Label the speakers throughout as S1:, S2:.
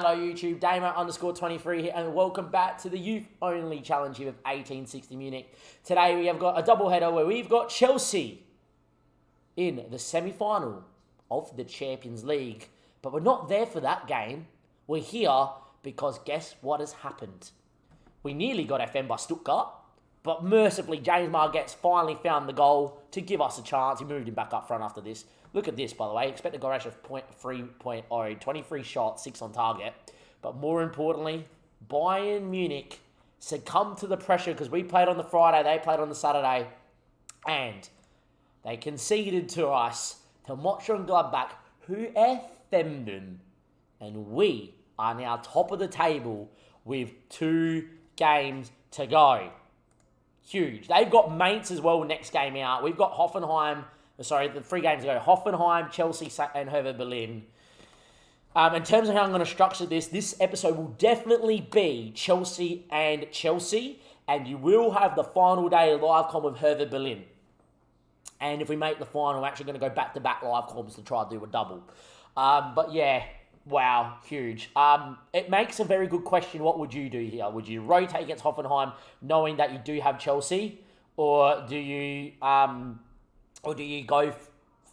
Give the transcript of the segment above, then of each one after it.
S1: Hello YouTube, Damo_23 here, and welcome back to the youth-only challenge here of 1860 Munich. Today we have got a double-header where we've got Chelsea in the semi-final of the Champions League. But we're not there for that game. We're here because guess what has happened? We nearly got FM by Stuttgart, but mercifully James Margetts finally found the goal to give us a chance. He moved him back up front after this. Look at this, by the way. Expected goal ratio of 3.0, 23 shots, 6 on target. But more importantly, Bayern Munich succumbed to the pressure because we played on the Friday, they played on the Saturday, and they conceded to us, to Mönchengladbach, who effed them. And we are now top of the table with 2 games to go. Huge. They've got Mainz as well next game out. We've got Hoffenheim. Sorry, the 3 games ago. Hoffenheim, Chelsea, and Hertha Berlin. In terms of how I'm going to structure this episode will definitely be Chelsea, and you will have the final day live com with Hertha Berlin. And if we make the final, we're actually going to go back-to-back live comms to try to do a double. But yeah, wow, huge. It makes a very good question. What would you do here? Would you rotate against Hoffenheim knowing that you do have Chelsea? Or do you go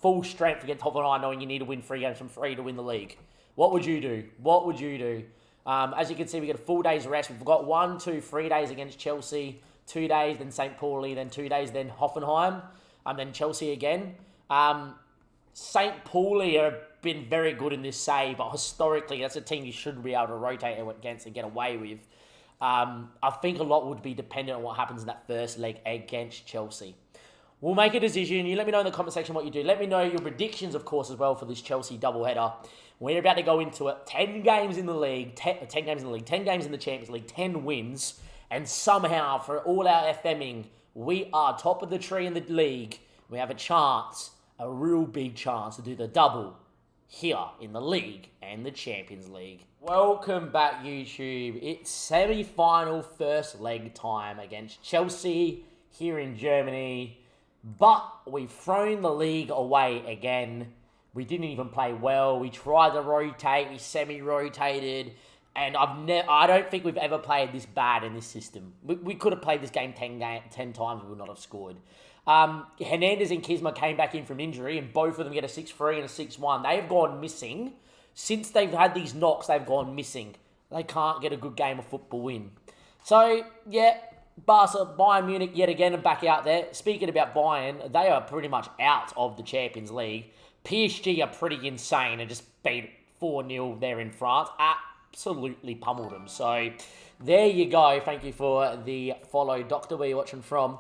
S1: full strength against Hoffenheim knowing you need to win 3 games from 3 to win the league? What would you do? As you can see, we get a full day's rest. We've got 1, 2, 3 days against Chelsea, 2 days, then St. Pauli, then 2 days, then Hoffenheim, and then Chelsea again. St. Pauli have been very good in this save, but historically, that's a team you should be able to rotate against and get away with. I think a lot would be dependent on what happens in that first leg against Chelsea. We'll make a decision. You let me know in the comment section what you do. Let me know your predictions, of course, as well for this Chelsea doubleheader. We're about to go into it. 10 games in the league, 10 games in the Champions League, 10 wins. And somehow, for all our FMing, we are top of the tree in the league. We have a chance, a real big chance to do the double here in the league and the Champions League. Welcome back, YouTube. It's semi-final first leg time against Chelsea here in Germany. But we've thrown the league away again. We didn't even play well. We tried to rotate. We semi-rotated. And I don't think we've ever played this bad in this system. We could have played this game 10 times. We would not have scored. Hernandez and Kisma came back in from injury, and both of them get a 6-3 and a 6-1. They've gone missing. Since they've had these knocks, they've gone missing. They can't get a good game of football in. So, yeah. Bayern Munich yet again and back out there. Speaking about Bayern, they are pretty much out of the Champions League. PSG are pretty insane and just beat 4-0 there in France. Absolutely pummeled them. So there you go. Thank you for the follow, Doctor, where you're watching from.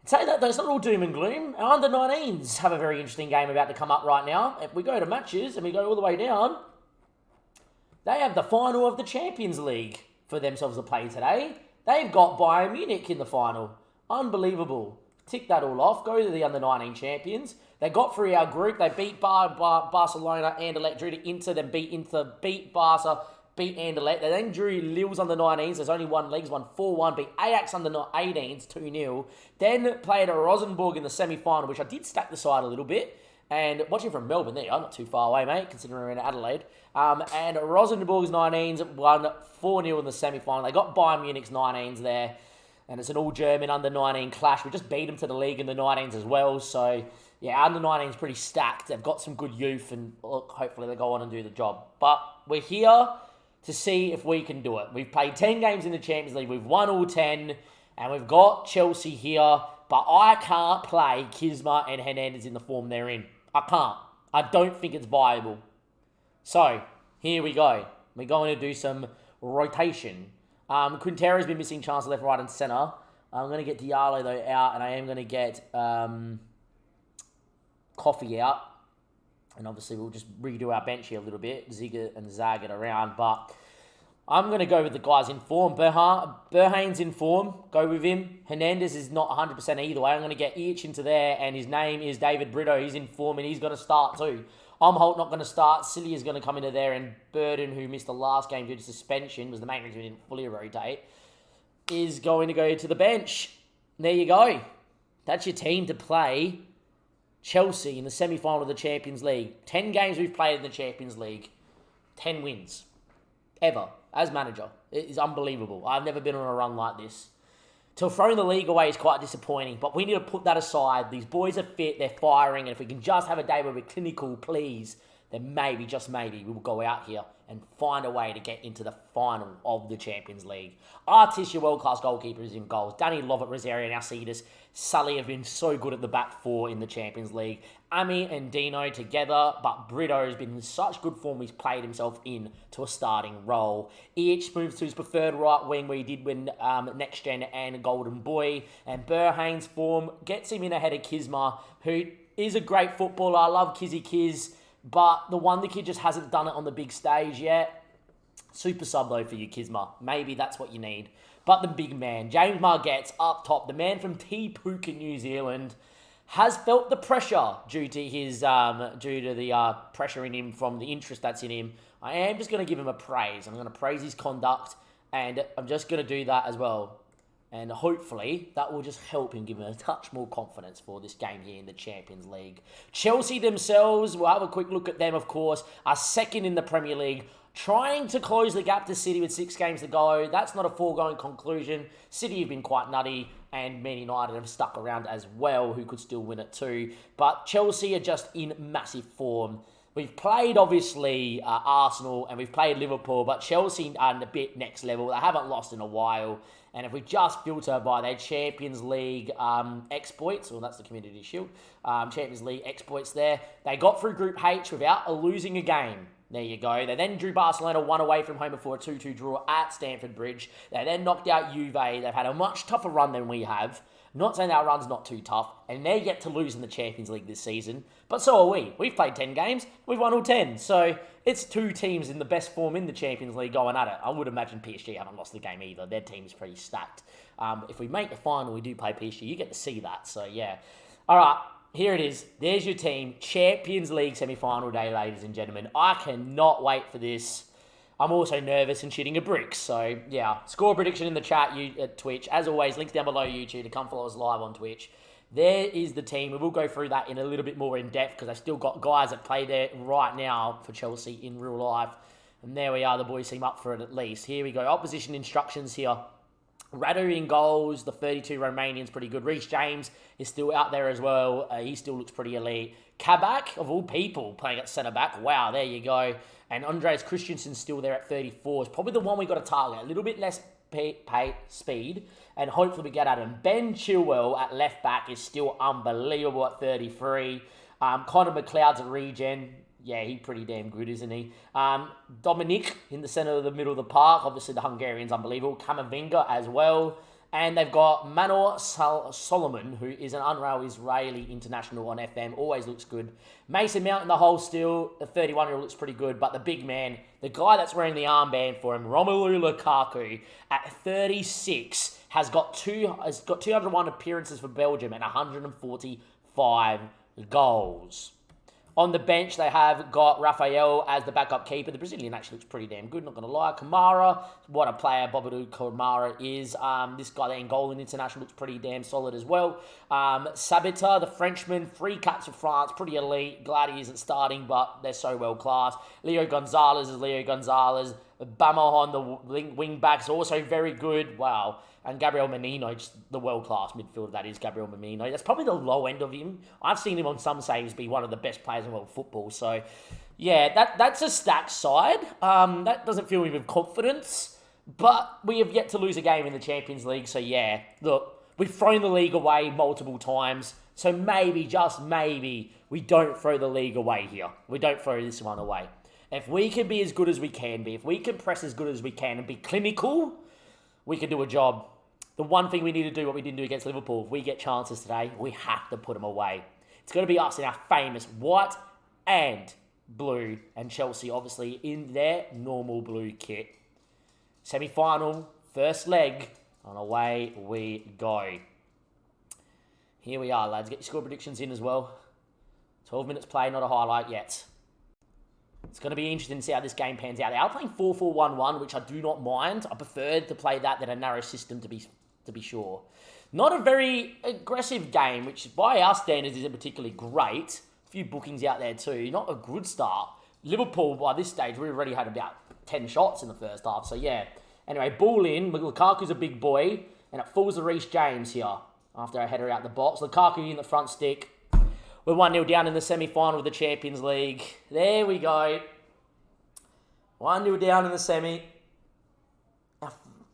S1: Say that though, it's not all doom and gloom. Our under-19s have a very interesting game about to come up right now. If we go to matches and we go all the way down, they have the final of the Champions League for themselves to play today. They've got Bayern Munich in the final. Unbelievable. Tick that all off. Go to the under-19 champions. They got through our group. They beat Barcelona, Anderlecht, drew to Inter, then beat Inter, beat Barca, beat Anderlecht. They then drew Lille's under-19s. There's only one legs, won 4-1. Beat Ajax under-18s, 2-0. Then played Rosenborg in the semi-final, which I did stack the side a little bit. And watching from Melbourne there, I'm not too far away, mate, considering we're in Adelaide. And Rosenborg's 19s won 4-0 in the semi-final. They got Bayern Munich's 19s there. And it's an all-German under-19 clash. We just beat them to the league in the 19s as well. So, yeah, under-19's pretty stacked. They've got some good youth, and look, hopefully they go on and do the job. But we're here to see if we can do it. We've played 10 games in the Champions League. We've won all 10. And we've got Chelsea here. But I can't play Kisma and Hernandez in the form they're in. I can't. I don't think it's viable. So, here we go. We're going to do some rotation. Quintera's been missing chance left, right, and centre. I'm going to get Diallo, though, out, and I am going to get Coffee out. And obviously, we'll just redo our bench here a little bit. Ziggler and Zagat around, but I'm going to go with the guys in form. Berhane's in form. Go with him. Hernandez is not 100% either way. I'm going to get Each into there, and his name is David Brito. He's in form, and he's going to start too. Holt not going to start. Silly is going to come into there, and Burden, who missed the last game due to suspension, was the main reason we didn't fully rotate, is going to go to the bench. There you go. That's your team to play Chelsea in the semi-final of the Champions League. 10 games we've played in the Champions League. 10 wins. ever, as manager. It is unbelievable. I've never been on a run like this. So throwing the league away is quite disappointing, but we need to put that aside. These boys are fit, they're firing, and if we can just have a day where we're clinical, please, then maybe, just maybe, we will go out here and find a way to get into the final of the Champions League. Artis, your world-class goalkeeper, is in goals. Danny Lovett, Rosario, and Alcides. Sully have been so good at the back four in the Champions League. Ami and Dino together, but Brito has been in such good form he's played himself in to a starting role. EH moves to his preferred right wing where he did win Next Gen and Golden Boy. And Burhane's form gets him in ahead of Kisma, who is a great footballer. I love Kizzy Kiz, but the Wonder Kid just hasn't done it on the big stage yet. Super sub though for you, Kisma. Maybe that's what you need. But the big man, James Margetts up top, the man from T-Pook in New Zealand, has felt the pressure due to the pressure in him from the interest that's in him. I am just going to give him a praise. I'm going to praise his conduct, and I'm just going to do that as well. And hopefully that will just help him give him a touch more confidence for this game here in the Champions League. Chelsea themselves, we'll have a quick look at them, of course, are second in the Premier League, trying to close the gap to City with 6 games to go. That's not a foregone conclusion. City have been quite nutty, and Man United have stuck around as well, who could still win it too. But Chelsea are just in massive form. We've played, obviously, Arsenal, and we've played Liverpool, but Chelsea are a bit next level. They haven't lost in a while. And if we just filter by their Champions League exploits, well, that's the Community Shield, Champions League exploits there, they got through Group H without losing a game. There you go. They then drew Barcelona 1 away from home before a 2-2 draw at Stamford Bridge. They then knocked out Juve. They've had a much tougher run than we have. Not saying our run's not too tough, and they're yet to lose in the Champions League this season. But so are we. We've played 10 games. We've won all 10. So it's 2 teams in the best form in the Champions League going at it. I would imagine PSG haven't lost the game either. Their team's pretty stacked. If we make the final, we do play PSG. You get to see that. So, yeah. All right. Here it is. There's your team. Champions League semi-final day, ladies and gentlemen. I cannot wait for this. I'm also nervous and shitting a brick. So, yeah. Score prediction in the chat, at Twitch. As always, links down below YouTube to come follow us live on Twitch. There is the team. We will go through that in a little bit more in depth because I still got guys that play there right now for Chelsea in real life. And there we are. The boys seem up for it at least. Here we go. Opposition instructions here. Radu in goals, the 32 Romanian's pretty good. Reece James is still out there as well. He still looks pretty elite. Kabak, of all people, playing at centre-back. Wow, there you go. And Andreas Christensen's still there at 34. It's probably the one we got to target. A little bit less speed, and hopefully we get at him. Ben Chilwell at left-back is still unbelievable at 33. Connor McLeod's at regen. Yeah, he's pretty damn good, isn't he? Dominic in the centre of the middle of the park. Obviously, the Hungarian's unbelievable. Kamavinga as well. And they've got Manor Solomon, who is an unreal Israeli international on FM. Always looks good. Mason Mount in the hole still. The 31-year-old looks pretty good. But the big man, the guy that's wearing the armband for him, Romelu Lukaku, at 36, has got 201 appearances for Belgium and 145 goals. On the bench, they have got Rafael as the backup keeper. The Brazilian actually looks pretty damn good, not going to lie. Kamara, what a player Bobadou Kamara is. This guy, the Angolan international, looks pretty damn solid as well. Sabita, the Frenchman, 3 caps for France, pretty elite. Glad he isn't starting, but they're so well classed. Leo Gonzalez is Leo Gonzalez. Bamahon, the wing backs, also very good. Wow. And Gabriel Menino, just the world-class midfielder that is Gabriel Menino. That's probably the low end of him. I've seen him on some saves be one of the best players in world football. So, yeah, that's a stacked side. That doesn't fill me with confidence. But we have yet to lose a game in the Champions League. So, yeah, look, we've thrown the league away multiple times. So maybe, just maybe, we don't throw the league away here. We don't throw this one away. If we can be as good as we can be, if we can press as good as we can and be clinical, we can do a job. The one thing we need to do, what we didn't do against Liverpool, if we get chances today, we have to put them away. It's going to be us in our famous white and blue, and Chelsea obviously in their normal blue kit. Semi-final, first leg, and away we go. Here we are, lads. Get your score predictions in as well. 12 minutes play, not a highlight yet. It's going to be interesting to see how this game pans out. They are playing 4-4-1-1, which I do not mind. I prefer to play that than a narrow system, to be sure. Not a very aggressive game, which by our standards isn't particularly great. A few bookings out there too. Not a good start. Liverpool, by this stage, we already had about 10 shots in the first half. So, yeah. Anyway, ball in. Lukaku's a big boy. And it falls to Reece James here after a header out the box. Lukaku in the front stick. We're 1-0 down in the semi-final of the Champions League. There we go. 1-0 down in the semi.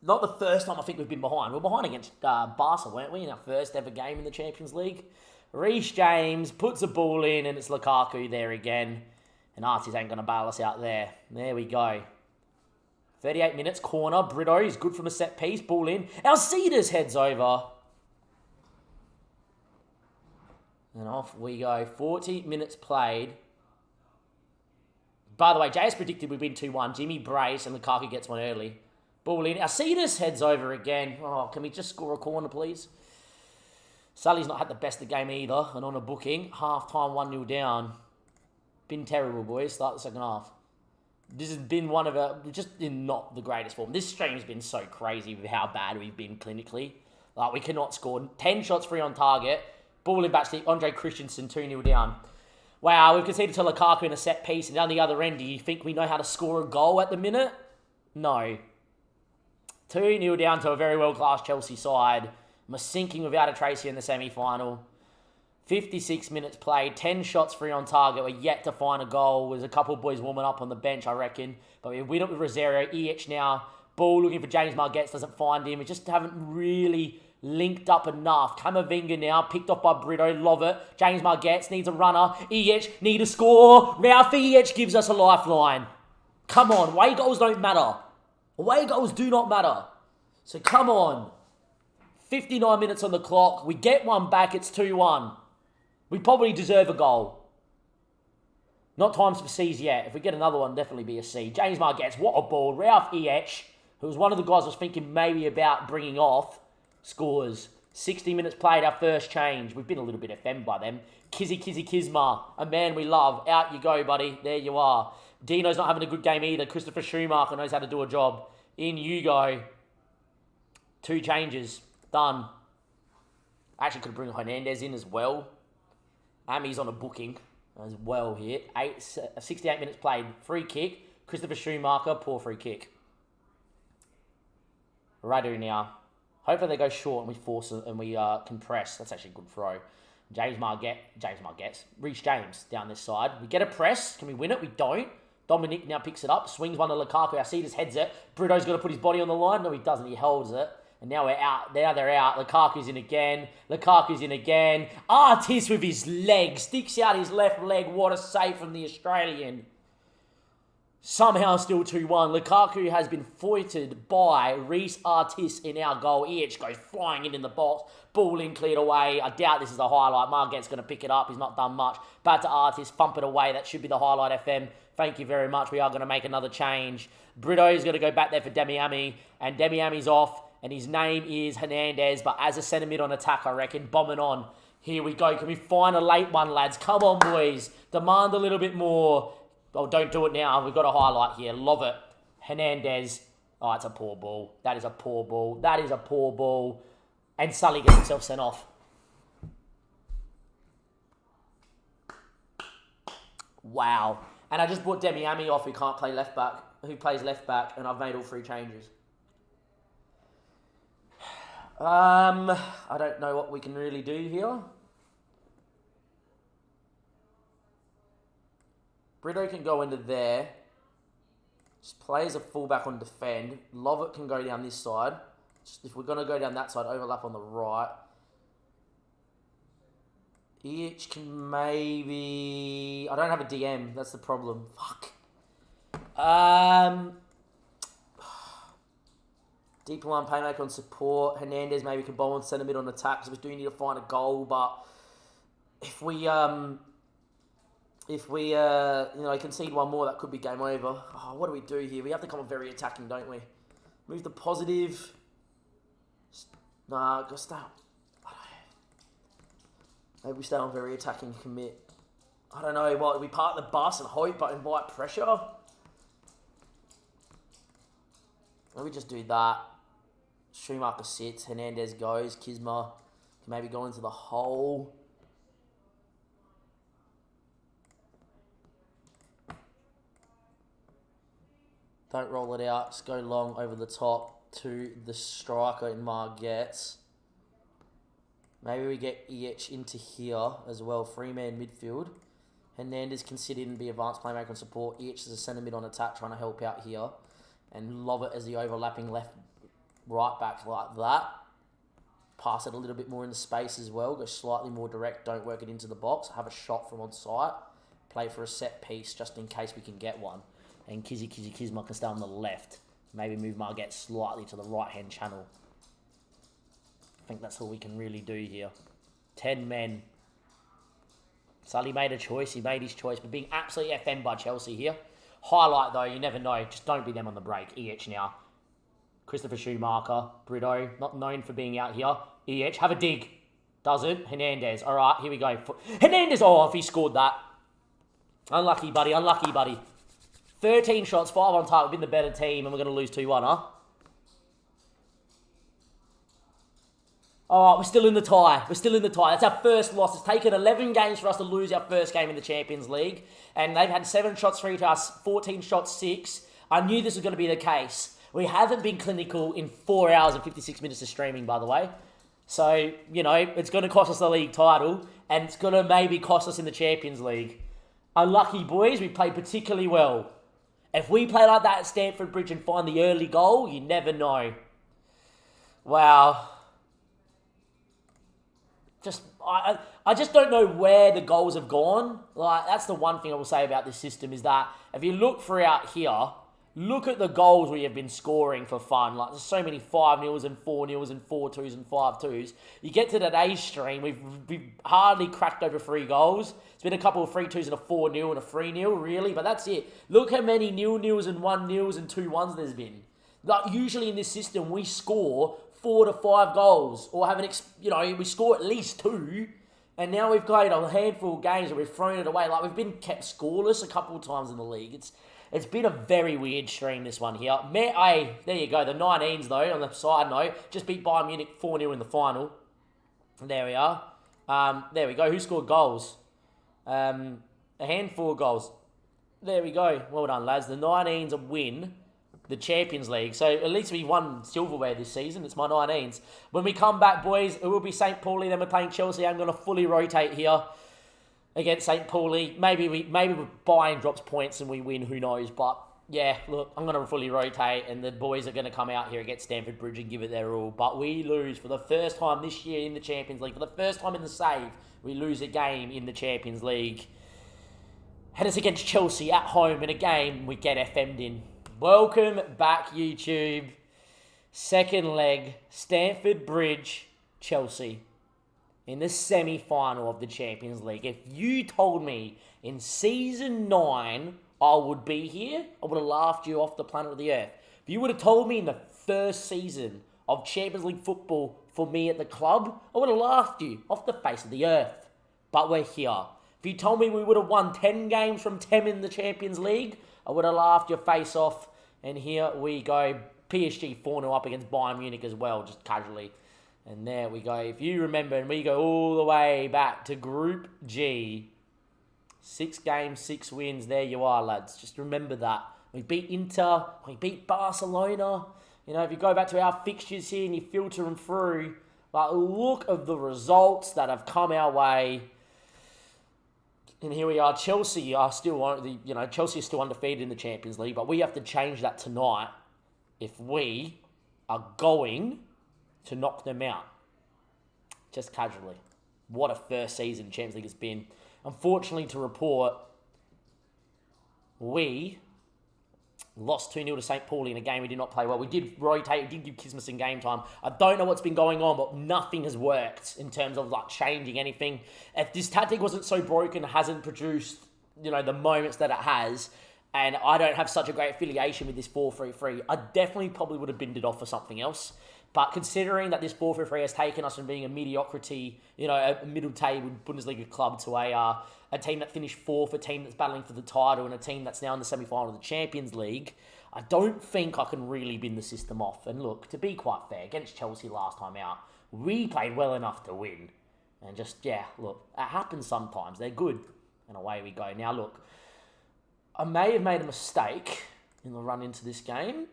S1: Not the first time I think we've been behind. We were behind against Barca, weren't we, in our first ever game in the Champions League? Reece James puts the ball in, and it's Lukaku there again. And Artis ain't going to bail us out there. There we go. 38 minutes, corner. Brito is good from a set piece. Ball in. Alcides heads over. And off we go. 40 minutes played. By the way, JS predicted we'd win 2-1. Jimmy brace and Lukaku gets one early. Ball in. Alcides heads over again. Oh, can we just score a corner, please? Sully's not had the best of the game either. And on a booking, half-time 1-0 down. Been terrible, boys. Start the second half. This has been one of our... just in not the greatest form. This stream has been so crazy with how bad we've been clinically. Like, we cannot score. 10 shots free on target. Ball in back stick. Andre Christensen 2-0 down. Wow, we've conceded to Lukaku in a set piece. And down the other end, do you think we know how to score a goal at the minute? No. 2-0 down to a very well-class Chelsea side. We're sinking without a trace here in the semi-final. 56 minutes played, 10 shots free on target. We're yet to find a goal. There's a couple of boys warming up on the bench, I reckon. But we win up with Rosario. EH now. Ball looking for James Margetts. Doesn't find him. We just haven't really linked up enough. Kamavinga now. Picked off by Brito. Love it. James Margetts needs a runner. EH need a score. Ralph EH gives us a lifeline. Come on. Away goals don't matter. Away goals do not matter. So come on. 59 minutes on the clock. We get one back. It's 2-1. We probably deserve a goal. Not times for C's yet. If we get another one, definitely be a C. James Margetts, what a ball. Ralph EH, who was one of the guys I was thinking maybe about bringing off, scores. 60 minutes played, our first change. We've been a little bit FM by them. Kizma, a man we love. Out you go, buddy. There you are. Dino's not having a good game either. Christopher Schumacher knows how to do a job. In you go. 2 changes. Done. I actually could bring Hernandez in as well. Ami's on a booking as well here. 68 minutes played. Free kick. Christopher Schumacher. Poor free kick. Radu now. Hopefully they go short and we force it and we compress. That's actually a good throw. James Margetts. Reece James down this side. We get a press. Can we win it? We don't. Dominic now picks it up. Swings one to Lukaku. Alcides heads it. Bruto's got to put his body on the line. No, he doesn't. He holds it. And now we're out. Now they're out. Lukaku's in again. Artis with his leg. Sticks out his left leg. What a save from the Australian. Somehow still 2-1. Lukaku has been foited by Reece Artis in our goal. EH goes flying in the box. Ball in, cleared away. I doubt this is a highlight. Marget's going to pick it up. He's not done much. Back to Artis. Thump it away. That should be the highlight, FM. Thank you very much. We are going to make another change. Brito is going to go back there for Demi Ami. And Demi Ami's off. And his name is Hernandez. But as a centre mid on attack, I reckon. Bombing on. Here we go. Can we find a late one, lads? Come on, boys. Demand a little bit more. Oh, don't do it now. We've got a highlight here. Love it. Hernandez. Oh, it's a poor ball. That is a poor ball. That is a poor ball. And Sully gets himself sent off. Wow. And I just brought Demi Ami off who can't play left back. Who plays left back. And I've made all 3 changes. I don't know what we can really do here. Brito can go into there. Just play as a fullback on defend. Lovett can go down this side. Just if we're going to go down that side, overlap on the right. EH can maybe... I don't have a DM. That's the problem. Fuck. Deep line playmaker on support. Hernandez maybe can bowl on centre mid on attack because we do need to find a goal. But if we concede one more, that could be game over. Oh, what do we do here? We have to come on very attacking, don't we? Move the positive. Nah, go stay. Maybe we stay on very attacking, commit. I don't know. What, we park the bus and hope, but invite pressure? Maybe just do that. Schumacher sits. Hernandez goes. Kizma can maybe go into the hole. Don't roll it out. Just go long over the top to the striker in Margetts. Maybe we get EH into here as well. 3-man midfield. Hernandez can sit in and be advanced playmaker and support. EH is a centre mid on attack trying to help out here. And lob it as the overlapping right back like that. Pass it a little bit more in the space as well. Go slightly more direct. Don't work it into the box. Have a shot from on site. Play for a set piece just in case we can get one. And Kizma can stay on the left. Maybe move Marget slightly to the right-hand channel. I think that's all we can really do here. 10 men. Sully made a choice. He made his choice. But being absolutely FM'd by Chelsea here. Highlight, though, you never know. Just don't be them on the break. EH now. Christopher Schumacher. Brito, not known for being out here. EH, have a dig. Doesn't. Hernandez. All right, here we go. Hernandez, oh, if he scored that. Unlucky, buddy. Unlucky, buddy. 13 shots, 5 on target. We've been the better team, and we're going to lose 2-1, huh? All right, we're still in the tie. We're still in the tie. That's our first loss. It's taken 11 games for us to lose our first game in the Champions League. And they've had 7 shots, 3 to us, 14 shots, 6. I knew this was going to be the case. We haven't been clinical in 4 hours and 56 minutes of streaming, by the way. So, you know, it's going to cost us the league title. And it's going to maybe cost us in the Champions League. Unlucky, boys. We played particularly well. If we play like that at Stamford Bridge and find the early goal, you never know. Wow. I just don't know where the goals have gone. Like, that's the one thing I will say about this system is that if you look throughout here, look at the goals we have been scoring for fun. Like, there's so many 5-0s and 4-0s and 4-2s and 5-2s. You get to today's stream, we've hardly cracked over 3 goals. It's been a couple of 3-2s and a 4-0 and a 3-0, really, but that's it. Look how many 0-0s and 1-0s and 2-1s there's been. Like, usually in this system, we score 4 to 5 goals, or we score at least 2, and now we've played a handful of games where we've thrown it away. Like, we've been kept scoreless a couple of times in the league. It's been a very weird stream, this one here. There you go, the 19s though, on the side note, just beat Bayern Munich 4-0 in the final. There we are. There we go. Who scored goals? A handful of goals. There we go. Well done, lads. The 19s win the Champions League. So at least we won silverware this season. It's my 19s. When we come back, boys, it will be St. Pauli. Then we're playing Chelsea. I'm going to fully rotate here against St. Pauli. Maybe Bayern drops points and we win. Who knows? But yeah, look, I'm going to fully rotate, and the boys are going to come out here against Stamford Bridge and give it their all. But we lose for the first time this year in the Champions League. For the first time in the save, we lose a game in the Champions League. And it's against Chelsea at home in a game we get FM'd in. Welcome back, YouTube. Second leg, Stamford Bridge, Chelsea. In the semi-final of the Champions League. If you told me in Season 9 I would be here, I would have laughed you off the planet of the earth. If you would have told me in the first season of Champions League football for me at the club, I would have laughed you off the face of the earth. But we're here. If you told me we would have won 10 games from 10 in the Champions League, I would have laughed your face off. And here we go. PSG 4-0 up against Bayern Munich as well, just casually. And there we go. If you remember, and we go all the way back to Group G. 6 games, 6 wins. There you are, lads. Just remember that. We beat Inter. We beat Barcelona. You know, if you go back to our fixtures here and you filter them through, like, look of the results that have come our way. And here we are. Chelsea are still, Chelsea is still undefeated in the Champions League, but we have to change that tonight if we are going to knock them out. Just casually. What a first season Champions League has been. Unfortunately to report, we lost 2-0 to St. Pauli in a game we did not play well. We did rotate, we did give Kismus game time. I don't know what's been going on, but nothing has worked in terms of like changing anything. If this tactic wasn't so broken, hasn't produced, the moments that it has, and I don't have such a great affiliation with this 4-3-3, I definitely probably would have binned it off for something else. But considering that this 4-3-3 has taken us from being a mediocrity, a middle-table Bundesliga club to a team that finished 4th, a team that's battling for the title, and a team that's now in the semi-final of the Champions League, I don't think I can really bin the system off. And look, to be quite fair, against Chelsea last time out, we played well enough to win. And look, it happens sometimes. They're good. And away we go. Now, look, I may have made a mistake in the run into this game.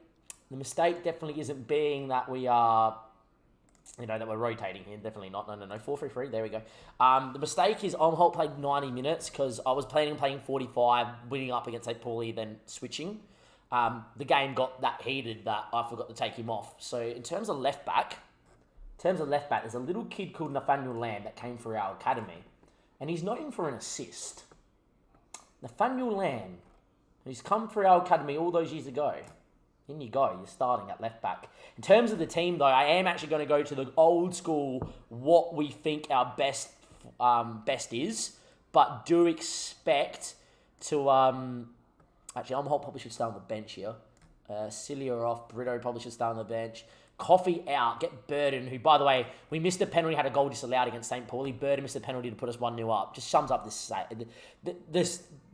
S1: The mistake definitely isn't being that we are, that we're rotating here. Definitely not. No. 4-3-3. There we go. The mistake is Holt played 90 minutes because I was planning on playing 45, winning up against St. Pauli, then switching. The game got that heated that I forgot to take him off. So in terms of left back, there's a little kid called Nathaniel Lamb that came through our academy, and he's not in for an assist. Nathaniel Lamb, who's come through our academy all those years ago. In you go, you're starting at left back. In terms of the team, though, I am actually going to go to the old school, what we think our best is, but do expect to... Actually, Holt probably should stay on the bench here. Cilia off, Brito probably should stay on the bench. Coffee out, get Burden, who, by the way, we missed a penalty, had a goal disallowed against St. Pauli. Burden missed a penalty to put us 1-0 up. Just sums up the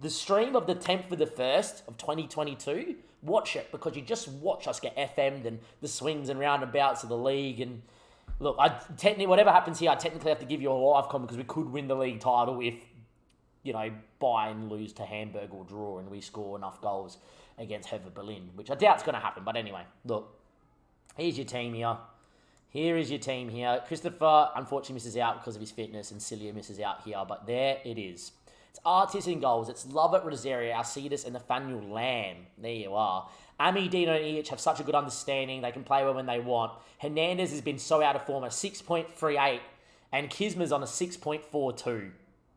S1: stream of the 10th for the 1st of 2022. Watch it, because you just watch us get FM'd and the swings and roundabouts of the league. And look, whatever happens here, I technically have to give you a live comment because we could win the league title if, buy and lose to Hamburg or draw and we score enough goals against Hertha Berlin, which I doubt's going to happen. But anyway, look. Here's your team here. Here is your team here. Christopher, unfortunately, misses out because of his fitness, and Cilia misses out here. But there it is. It's Artis in goals. It's Lovett, Rosario, Alcides, and Nathaniel Lamb. There you are. Ami, Dino, and Ilich have such a good understanding. They can play well when they want. Hernandez has been so out of form at 6.38, and Kisma's on a 6.42.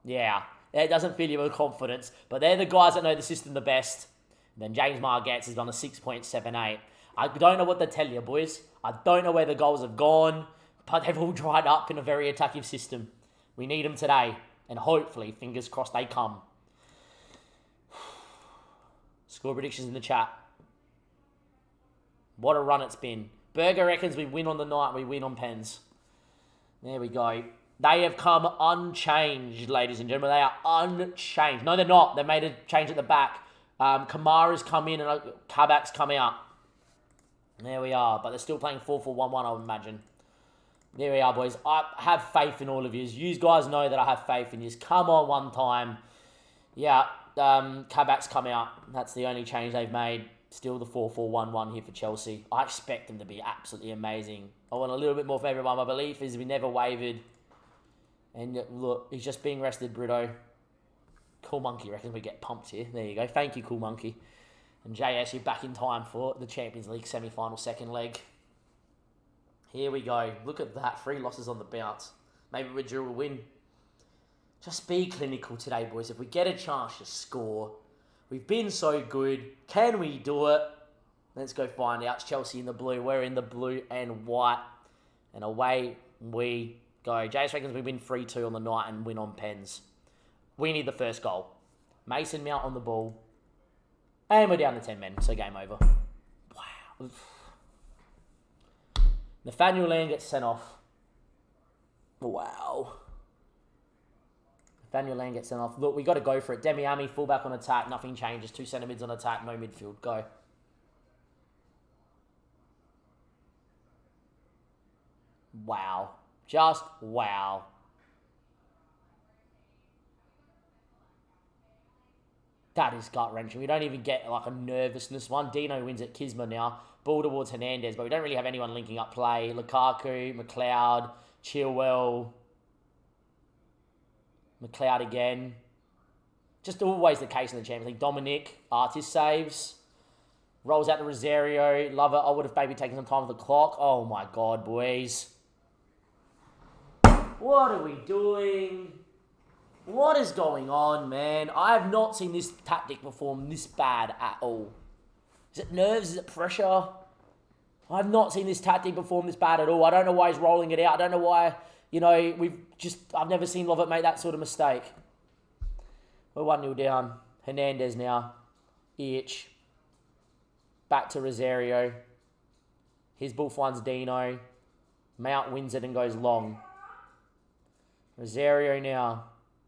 S1: Yeah, that doesn't fill you with confidence. But they're the guys that know the system the best. And then James Margetts is on a 6.78. I don't know what to tell you, boys. I don't know where the goals have gone, but they've all dried up in a very attacking system. We need them today, and hopefully, fingers crossed, they come. Score predictions in the chat. What a run it's been. Berger reckons we win on the night, we win on pens. There we go. They have come unchanged, ladies and gentlemen. They are unchanged. No, they're not. They made a change at the back. Kamara's come in and Kabak's come out. There we are, but they're still playing 4-4-1-1, I would imagine. There we are, boys. I have faith in all of you. You guys know that I have faith in you. Come on one time. Yeah, Kabak's come out. That's the only change they've made. Still the 4-4-1-1 here for Chelsea. I expect them to be absolutely amazing. I want a little bit more for everyone. My belief is we never wavered. And look, he's just being rested, Brito. Cool Monkey reckons we get pumped here. There you go. Thank you, Cool Monkey. And JS, you're back in time for the Champions League semi-final second leg. Here we go. Look at that. 3 losses on the bounce. Maybe we drew a win. Just be clinical today, boys. If we get a chance to score, we've been so good. Can we do it? Let's go find out. It's Chelsea in the blue. We're in the blue and white. And away we go. JS reckons we win 3-2 on the night and win on pens. We need the first goal. Mason Mount on the ball. And we're down to 10 men, so game over. Wow. Nathaniel Lamb gets sent off. Wow. Nathaniel Lamb gets sent off. Look, we got to go for it. Demiami, fullback on attack. Nothing changes. 2 centre mids on attack. No midfield. Go. Wow. Just wow. That is gut-wrenching. We don't even get like a nervousness one. Dino wins at Kisma now. Ball towards Hernandez, but we don't really have anyone linking up play. Lukaku, McLeod, Chilwell. McLeod again. Just always the case in the Champions League. Dominic, Artis saves. Rolls out to Rosario. Love it. I would have maybe taken some time with the clock. Oh my God, boys. What are we doing? What is going on, man? I have not seen this tactic perform this bad at all. Is it nerves? Is it pressure? I have not seen this tactic perform this bad at all. I don't know why he's rolling it out. I don't know why, I've never seen Lovett make that sort of mistake. We're 1-0 down. Hernandez now. Ilich. Back to Rosario. His ball finds Dino. Mount wins it and goes long. Rosario now.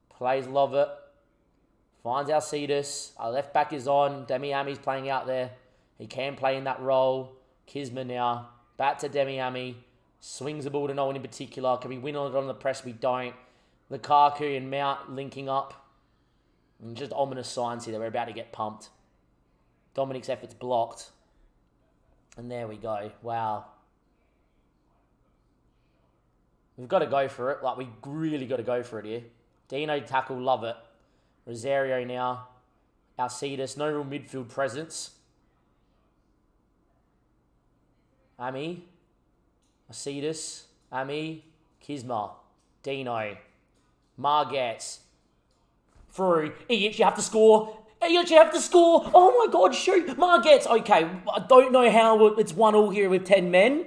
S1: Plays Lovett. Finds Alcides. Our left back is on. Demiami's playing out there. He can play in that role. Kisma now. Back to Demiami. Swings the ball to no one in particular. Can we win on it on the press? We don't. Lukaku and Mount linking up. And just ominous signs here that we're about to get pumped. Dominic's effort's blocked. And there we go. Wow. We've got to go for it. Like, we really got to go for it here. Dino tackle, love it. Rosario now. Alcides, no real midfield presence. Ami. Alcides. Ami. Kisma. Dino. Margets. Through. Ian, you have to score. Ian, you have to score. Oh my God, shoot. Margets. Okay, I don't know how it's 1-1 here with 10 men.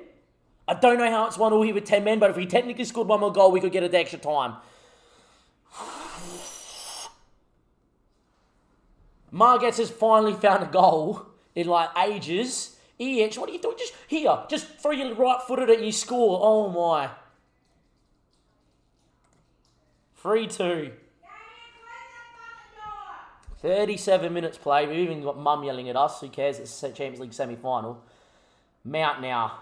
S1: I don't know how it's 1-1 here with 10 men, but if we technically scored one more goal, we could get it to extra time. Margets has finally found a goal in like ages. EH, what are you doing? Just here, just throw your right foot at it and you score. Oh my. 3-2. 37 minutes played. We've even got Mum yelling at us. Who cares? It's a Champions League semi-final. Mount now.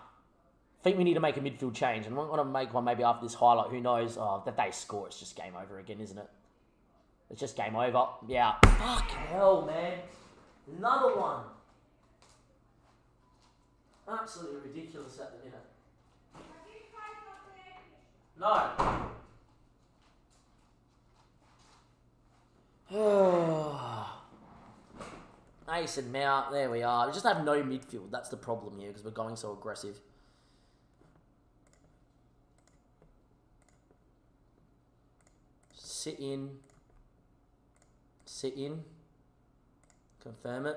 S1: I think we need to make a midfield change. And I'm going to make one maybe after this highlight. Who knows? Oh, if they score, it's just game over again, isn't it? It's just game over. Yeah. Fucking hell, man. Another one. Absolutely ridiculous at the minute. No. Ace and Mount, there we are. We just have no midfield. That's the problem here because we're going so aggressive. Sit in. Sit in. Confirm it.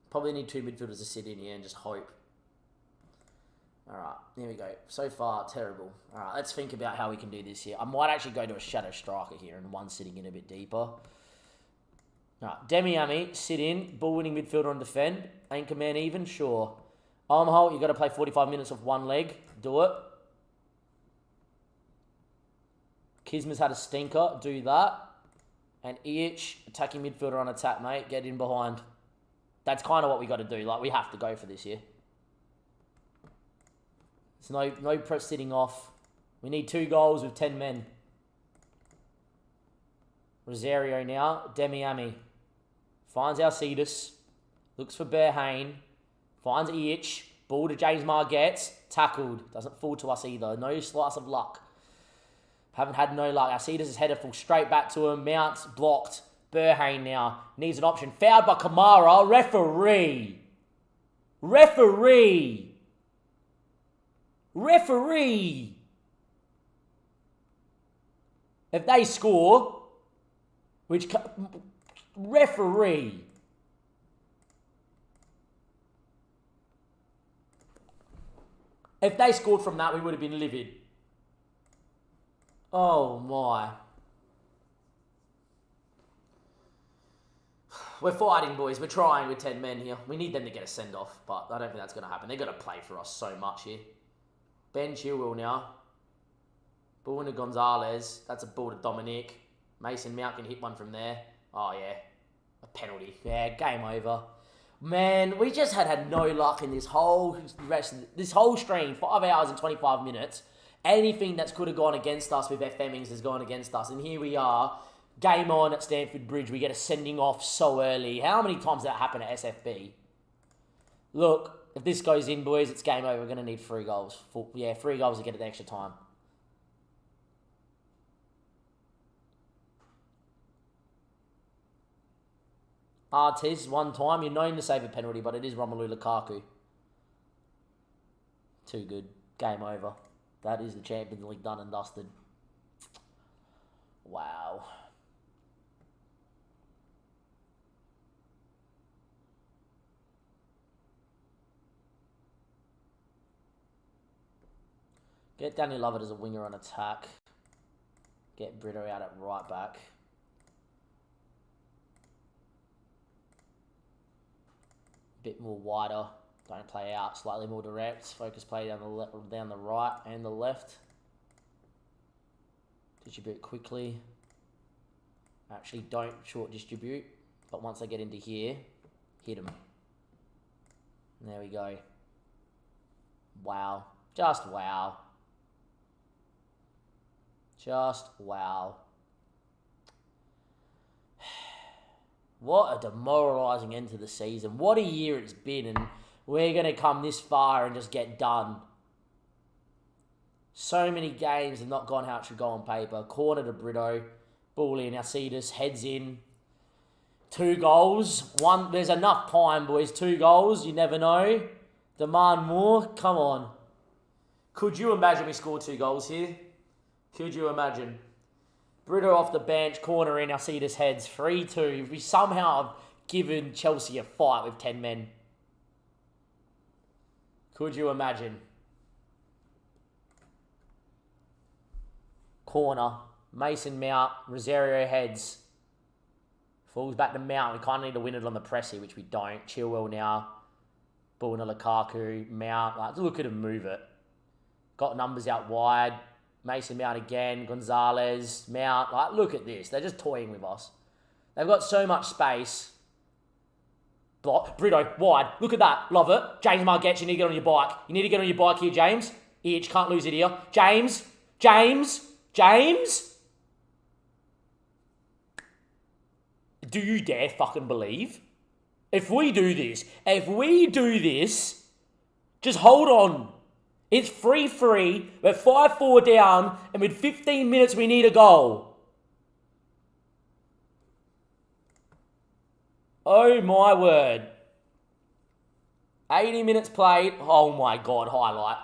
S1: Probably need 2 midfielders to sit in here and just hope. Alright, here we go. So far, terrible. Alright, let's think about how we can do this here. I might actually go to a shadow striker here and one sitting in a bit deeper. Alright, Demi-Ami, sit in. Ball-winning midfielder on defend. Anchorman even, sure. Olmholt, you've got to play 45 minutes off one leg. Do it. Kisma's had a stinker. Do that. And Iich, attacking midfielder on attack, mate. Get in behind. That's kind of what we got to do. Like, we have to go for this here. There's no press sitting off. We need 2 goals with 10 men. Rosario now. Demi-Ami. Finds Alcides. Looks for Berhane. Finds Iich. Ball to James Margets. Tackled. Doesn't fall to us either. No slice of luck. Haven't had no luck. Alcides is headed full straight back to him. Mounts blocked. Berhane now. Needs an option. Fouled by Kamara. Referee. Referee. Referee. If they score, which... Referee. If they scored from that, we would have been livid. Oh my. We're fighting, boys. We're trying with 10 men here. We need them to get a send-off, but I don't think that's going to happen. They're going to play for us so much here. Ben Chilwell now. Ball into Gonzalez. That's a ball to Dominic. Mason Mount can hit one from there. Oh, yeah. A penalty. Yeah, game over. Man, we just had no luck in this whole stream. 5 hours and 25 minutes. Anything that's could have gone against us with FMings has gone against us. And here we are. Game on at Stamford Bridge. We get a sending off so early. How many times did that happen at SFB? Look, if this goes in, boys, it's game over. We're going to need 3 goals. 3 goals to get it extra time. Artis, one time. You're known to save a penalty, but it is Romelu Lukaku. Too good. Game over. That is the Champions League done and dusted. Wow. Get Danny Lovett as a winger on attack. Get Brito out at right back. Bit more wider. Don't play out. Slightly more direct. Focus play down the right and the left. Distribute quickly. Actually, don't short distribute. But once they get into here, hit them. There we go. Wow. Just wow. Just wow. What a demoralising end to the season. What a year it's been, and we're going to come this far and just get done. So many games have not gone how it should go on paper. Corner to Brito. Ball in. Alcides heads in. 2 goals. One. There's enough time, boys. 2 goals. You never know. Demand more. Come on. Could you imagine we scored 2 goals here? Could you imagine? Brito off the bench. Corner in. Alcides heads. 3-2. We somehow have given Chelsea a fight with 10 men. Could you imagine? Corner. Mason Mount. Rosario heads. Falls back to Mount. We kind of need to win it on the press here, which we don't. Chilwell now. Ball to Lukaku. Mount. Like, look at him move it. Got numbers out wide. Mason Mount again. Gonzalez. Mount. Like, look at this. They're just toying with us. They've got so much space. Block. Brito. Wide. Look at that. Love it. James Margetts, you need to get on your bike. You need to get on your bike here, James. Itch. Can't lose it here. James. Do you dare fucking believe? If we do this, just hold on. It's 3-3, we're 5-4 down, and with 15 minutes we need a goal. Oh my word. 80 minutes played. Oh my God, highlight.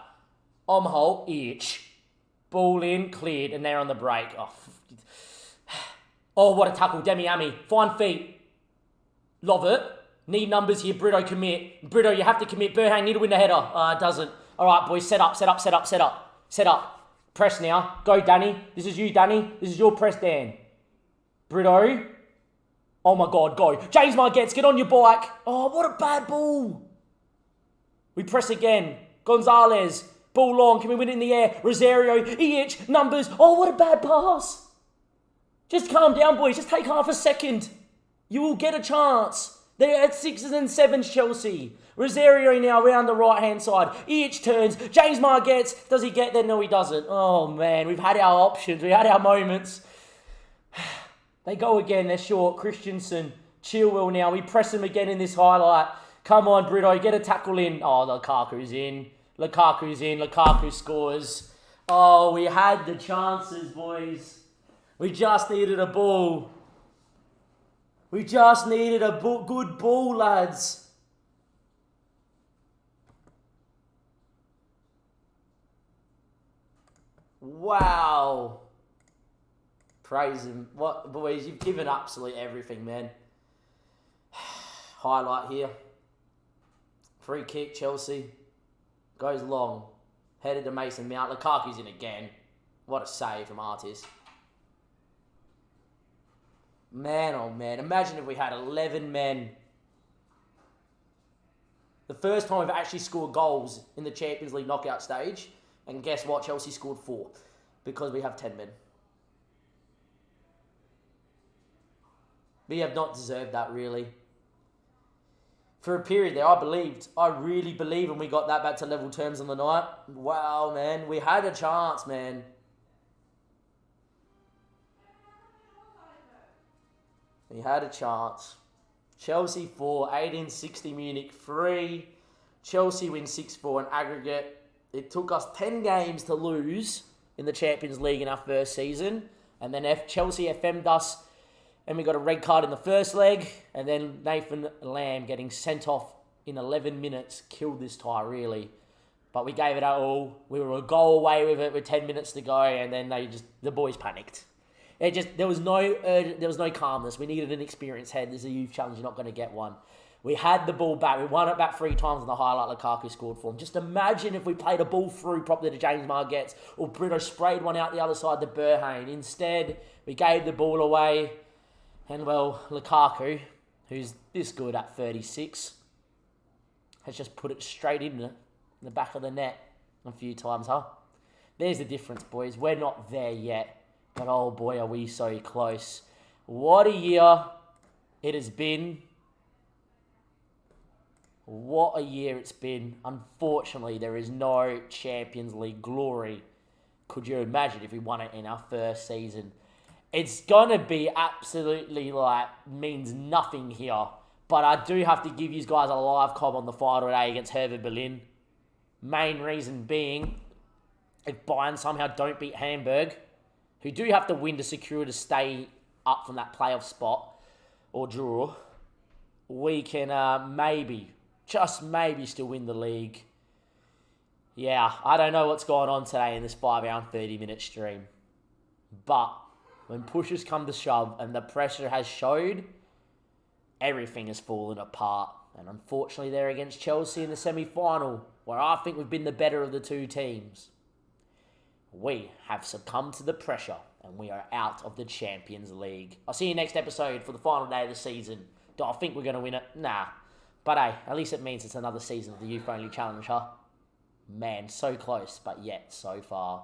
S1: Holt, itch. Ball in, cleared, and they're on the break. Oh, what a tackle. Demi Ami. Fine feet. Love it. Need numbers here. Brito, commit. Brito, you have to commit. Burhang, need to win the header. It doesn't. All right, boys, set up. Press now. Go, Danny. This is you, Danny. This is your press, Dan. Brito. Oh, my God, go. James Margetts, get on your bike. Oh, what a bad ball. We press again. Gonzalez. Ball long. Can we win it in the air? Rosario. EH. Numbers. Oh, what a bad pass. Just calm down, boys. Just take half a second. You will get a chance. They're at 6s and 7s, Chelsea. Rosario now around the right-hand side. EH turns. James Margetts. Does he get there? No, he doesn't. Oh, man. We've had our options. We had our moments. They go again. They're short. Christensen. Chilwell now. We press him again in this highlight. Come on, Brito. Get a tackle in. Oh, Lukaku's in. Lukaku scores. Oh, we had the chances, boys. We just needed a ball. We just needed a good ball, lads. Wow. Praise him. What, boys, you've given absolutely everything, man. Highlight here. Free kick, Chelsea. Goes long. Headed to Mason Mount. Lukaku's in again. What a save from Artis. Man, oh man. Imagine if we had 11 men. The first time we've actually scored goals in the Champions League knockout stage. And guess what? Chelsea scored 4. Because we have 10 men. We have not deserved that, really. For a period there, I really believed when we got that back to level terms on the night. Wow, man. We had a chance, man. We had a chance. Chelsea 4, 1860 Munich 3. Chelsea win 6-4 in aggregate. It took us 10 games to lose in the Champions League in our first season. And then Chelsea FM'd us. And we got a red card in the first leg. And then Nathan Lamb getting sent off in 11 minutes killed this tie, really. But we gave it our all. We were a goal away with it with 10 minutes to go. And then the boys panicked. There was no calmness. We needed an experienced head. This is a youth challenge. You're not going to get one. We had the ball back. We won it back 3 times in the highlight Lukaku scored for him. Just imagine if we played a ball through properly to James Margetts or Brito sprayed one out the other side to Burhane. Instead, we gave the ball away. And, well, Lukaku, who's this good at 36, has just put it straight in the back of the net a few times, huh? There's the difference, boys. We're not there yet. But, oh, boy, are we so close. What a year it has been. What a year it's been. Unfortunately, there is no Champions League glory. Could you imagine if we won it in our first season? It's gonna be absolutely means nothing here. But I do have to give you guys a live cob on the final day against Hertha Berlin. Main reason being, if Bayern somehow don't beat Hamburg, who do have to win to secure to stay up from that playoff spot or draw, we can maybe, just maybe, still win the league. Yeah, I don't know what's going on today in this 5-hour and 30-minute stream. But when pushes come to shove and the pressure has showed, everything has fallen apart. And unfortunately, they're against Chelsea in the semi-final, where I think we've been the better of the two teams. We have succumbed to the pressure, and we are out of the Champions League. I'll see you next episode for the final day of the season. Do I think we're going to win it? Nah. But hey, at least it means it's another season of the Youth Only Challenge, huh? Man, so close, but yet so far.